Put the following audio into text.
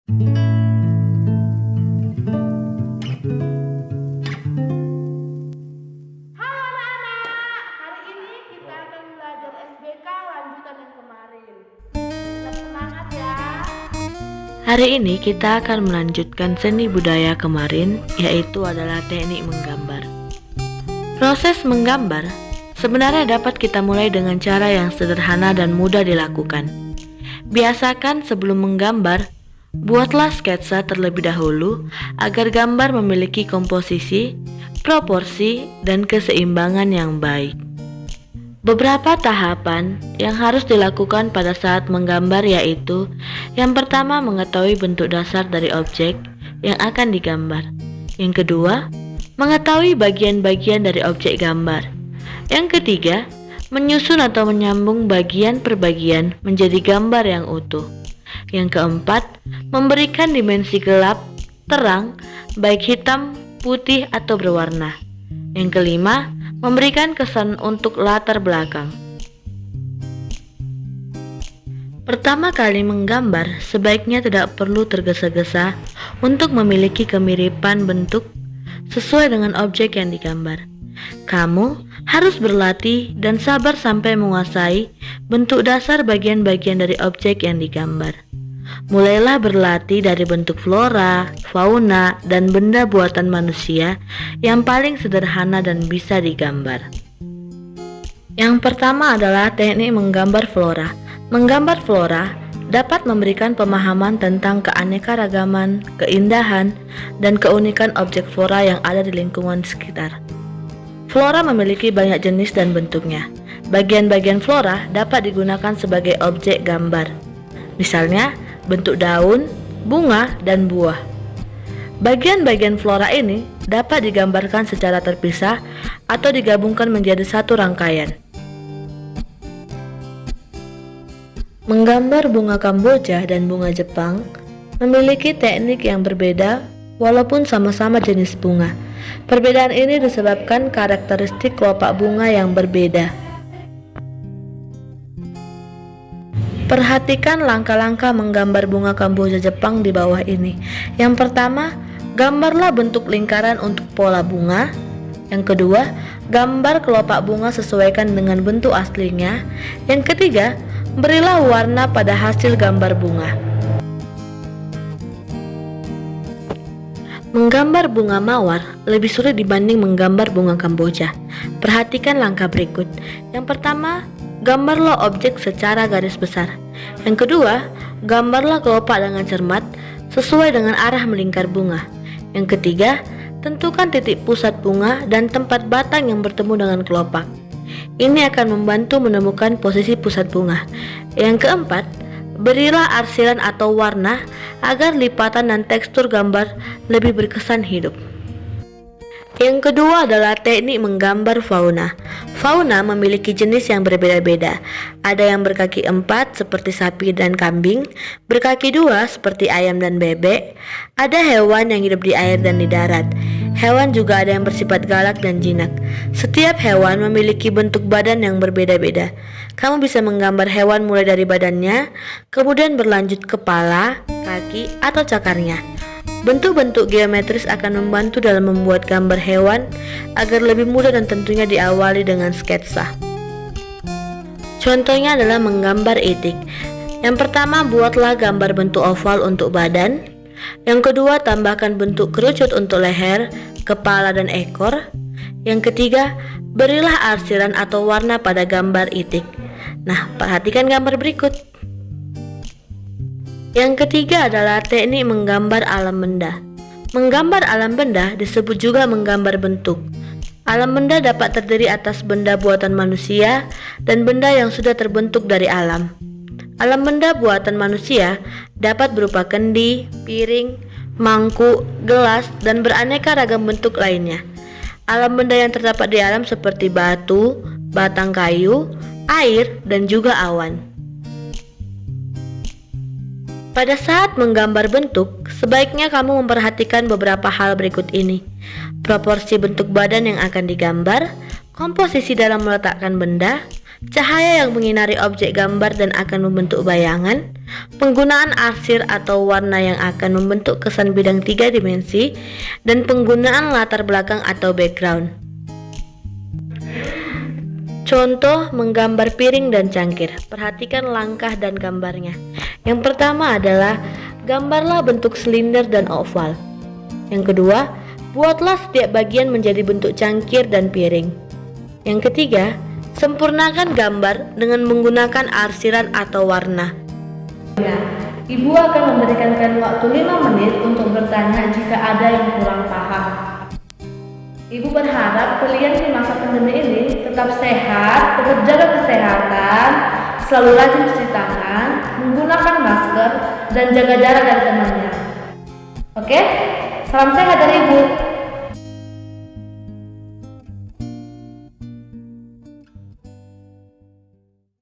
Halo anak-anak, hari ini kita akan belajar SBK lanjutan yang kemarin. Tetap semangat ya. Hari ini kita akan melanjutkan seni budaya kemarin, yaitu adalah teknik menggambar. Proses menggambar sebenarnya dapat kita mulai dengan cara yang sederhana dan mudah dilakukan. Biasakan sebelum menggambar, buatlah sketsa terlebih dahulu agar gambar memiliki komposisi, proporsi, dan keseimbangan yang baik. Beberapa tahapan yang harus dilakukan pada saat menggambar yaitu: yang pertama, mengetahui bentuk dasar dari objek yang akan digambar. Yang kedua, mengetahui bagian-bagian dari objek gambar. Yang ketiga, menyusun atau menyambung bagian per bagian menjadi gambar yang utuh. Yang keempat, memberikan dimensi gelap, terang, baik hitam, putih, atau berwarna. Yang kelima, memberikan kesan untuk latar belakang. Pertama kali menggambar, sebaiknya tidak perlu tergesa-gesa untuk memiliki kemiripan bentuk sesuai dengan objek yang digambar. Kamu harus berlatih dan sabar sampai menguasai bentuk dasar bagian-bagian dari objek yang digambar. Mulailah berlatih dari bentuk flora, fauna, dan benda buatan manusia yang paling sederhana dan bisa digambar. Yang pertama adalah teknik menggambar flora. Menggambar flora dapat memberikan pemahaman tentang keanekaragaman, keindahan, dan keunikan objek flora yang ada di lingkungan sekitar. Flora memiliki banyak jenis dan bentuknya. Bagian-bagian flora dapat digunakan sebagai objek gambar. Misalnya, bentuk daun, bunga, dan buah. Bagian-bagian flora ini dapat digambarkan secara terpisah atau digabungkan menjadi satu rangkaian. Menggambar bunga Kamboja dan bunga Jepang memiliki teknik yang berbeda walaupun sama-sama jenis bunga. Perbedaan ini disebabkan karakteristik kelopak bunga yang berbeda. Perhatikan langkah-langkah menggambar bunga Kamboja Jepang di bawah ini. Yang pertama, gambarlah bentuk lingkaran untuk pola bunga. Yang kedua, gambar kelopak bunga sesuaikan dengan bentuk aslinya. Yang ketiga, berilah warna pada hasil gambar bunga. Menggambar bunga mawar lebih sulit dibanding menggambar bunga Kamboja. Perhatikan langkah berikut. Yang pertama, gambarlah objek secara garis besar. Yang kedua, gambarlah kelopak dengan cermat sesuai dengan arah melingkar bunga. Yang ketiga, tentukan titik pusat bunga dan tempat batang yang bertemu dengan kelopak. Ini akan membantu menemukan posisi pusat bunga. Yang keempat, berilah arsiran atau warna agar lipatan dan tekstur gambar lebih berkesan hidup. Yang kedua adalah teknik menggambar fauna. Fauna memiliki jenis yang berbeda-beda. Ada yang berkaki 4 seperti sapi dan kambing, berkaki 2 seperti ayam dan bebek. Ada hewan yang hidup di air dan di darat. Hewan juga ada yang bersifat galak dan jinak. Setiap hewan memiliki bentuk badan yang berbeda-beda. Kamu bisa menggambar hewan mulai dari badannya, kemudian berlanjut kepala, kaki, atau cakarnya. Bentuk-bentuk geometris akan membantu dalam membuat gambar hewan agar lebih mudah dan tentunya diawali dengan sketsa. Contohnya adalah menggambar itik. Yang pertama, buatlah gambar bentuk oval untuk badan. Yang kedua, tambahkan bentuk kerucut untuk leher, kepala, dan ekor. Yang ketiga, berilah arsiran atau warna pada gambar itik. Nah, perhatikan gambar berikut. Yang ketiga adalah teknik menggambar alam benda. Menggambar alam benda disebut juga menggambar bentuk. Alam benda dapat terdiri atas benda buatan manusia dan benda yang sudah terbentuk dari alam. Alam benda buatan manusia dapat berupa kendi, piring, mangkuk, gelas, dan beraneka ragam bentuk lainnya. Alam benda yang terdapat di alam seperti batu, batang kayu, air, dan juga awan. Pada saat menggambar bentuk, sebaiknya kamu memperhatikan beberapa hal berikut ini. Proporsi bentuk badan yang akan digambar, komposisi dalam meletakkan benda, cahaya yang menyinari objek gambar dan akan membentuk bayangan, penggunaan arsir atau warna yang akan membentuk kesan bidang 3 dimensi, dan penggunaan latar belakang atau background. Contoh menggambar piring dan cangkir. Perhatikan langkah dan gambarnya. Yang pertama adalah gambarlah bentuk silinder dan oval. Yang kedua, buatlah setiap bagian menjadi bentuk cangkir dan piring. Yang ketiga, sempurnakan gambar dengan menggunakan arsiran atau warna. Ibu akan memberikan kalian waktu 5 menit untuk bertanya jika ada yang kurang paham. Ibu berharap kalian di masa pandemi ini tetap sehat, tetap jaga kesehatan, selalu rajin cuci tangan, menggunakan masker, dan jaga jarak dari temannya. Oke? Salam sehat dari Ibu.